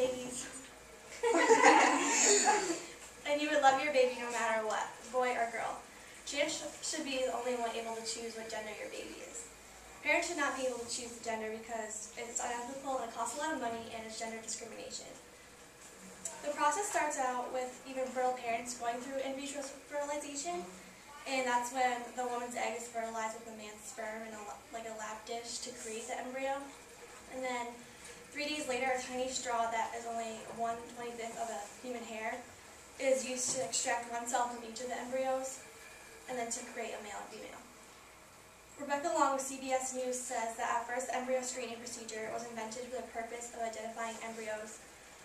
babies. And you would love your baby no matter what, boy or girl. Parents should be the only one able to choose what gender your baby is. Parents should not be able to choose the gender because it's unethical and it costs a lot of money and it's gender discrimination. The process starts out with even fertile parents going through in vitro fertilization, and that's when the woman's egg is fertilized with a man's sperm in a lab dish to create the embryo. And then 3 days later, a tiny straw that is only 1/25 of a human hair is used to extract one cell from each of the embryos and then to create a male and female. Rebecca Long with CBS News says that at first the embryo screening procedure was invented for the purpose of identifying embryos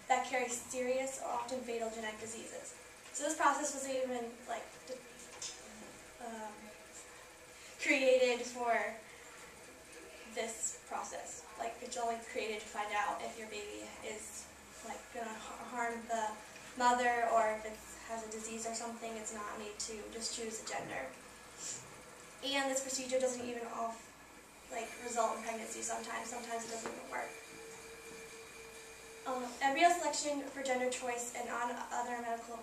that carry serious or often fatal genetic diseases. So this process wasn't even created for this process. It's only created to find out if your baby is going to harm the mother or if it has a disease or something. It's not made to just choose a gender. And this procedure doesn't even result in pregnancy sometimes. Sometimes it doesn't even work. Embryo selection for gender choice and on other medical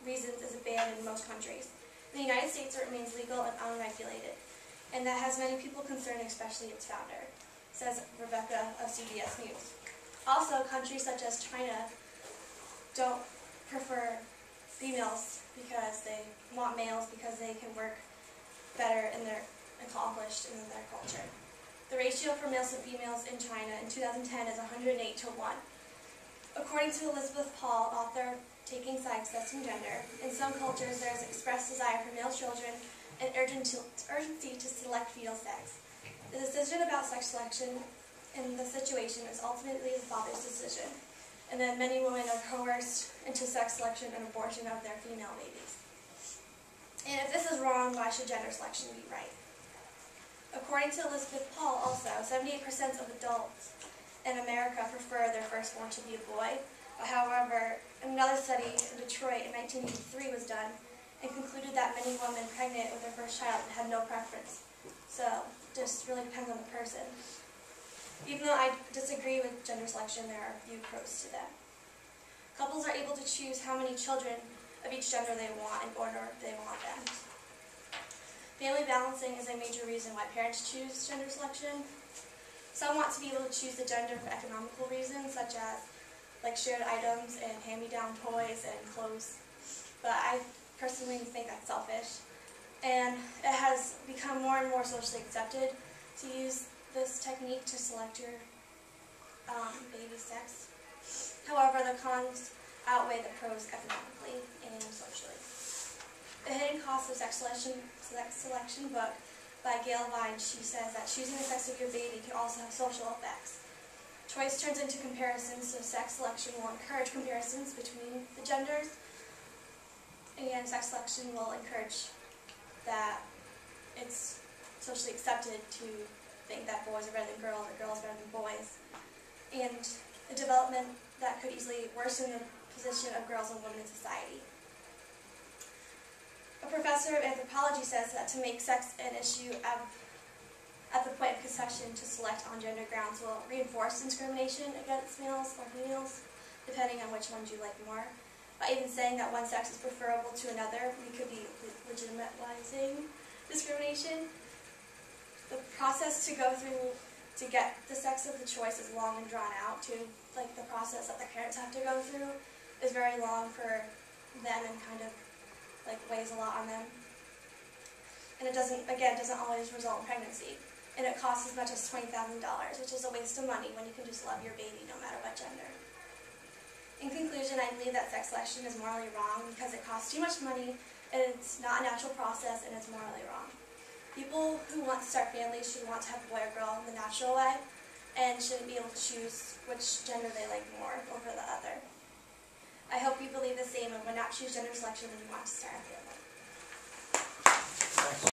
reasons is banned in most countries. In the United States, it remains legal and unregulated, and that has many people concerned, especially its founder, says Rebecca of CBS News. Also, countries such as China don't prefer females because they want males because they can work better and they're accomplished in their culture. The ratio for males to females in China in 2010 is 108:1. According to Elizabeth Paul, author of Taking Sides, Testing Gender, in some cultures there is expressed desire for male children and urgency to select fetal sex. The decision about sex selection in the situation is ultimately the father's decision, and then many women are coerced into sex selection and abortion of their female babies. And if this is wrong, why should gender selection be right? According to Elizabeth Paul, also, 78% of adults in America prefer their firstborn to be a boy. However, another study in Detroit in 1983 was done and concluded that many women pregnant with their first child had no preference. So it just really depends on the person. Even though I disagree with gender selection, there are a few pros to that. Couples are able to choose how many children of each gender they want in order they want them. Family balancing is a major reason why parents choose gender selection. Some want to be able to choose the gender for economical reasons, such as shared items and hand-me-down toys and clothes. But I personally think that's selfish. And it has become more and more socially accepted to use this technique to select your baby's sex. However, the cons outweigh the pros economically and socially. The Hidden Cost of Sex Selection book by Gail Vine, she says that choosing the sex of your baby can also have social effects. Choice turns into comparisons, so sex selection will encourage comparisons between the genders, and sex selection will encourage that it's socially accepted to think that boys are better than girls or girls are better than boys, and a development that could easily worsen the position of girls and women in society. A professor of anthropology says that to make sex an issue at the point of conception to select on gender grounds will reinforce discrimination against males or females, depending on which ones you like more. By even saying that one sex is preferable to another, we could be legitimizing discrimination. The process to go through to get the sex of the choice is long and drawn out too. The process that the parents have to go through is very long for them and kind of weighs a lot on them. And it doesn't always result in pregnancy. And it costs as much as $20,000, which is a waste of money when you can just love your baby no matter what gender. In conclusion, I believe that sex selection is morally wrong because it costs too much money, and it's not a natural process, and it's morally wrong. People who want to start families should want to have a boy or girl the natural way, and shouldn't be able to choose which gender they like more over the other. I hope you believe the same and would not choose gender selection when you want to start a family.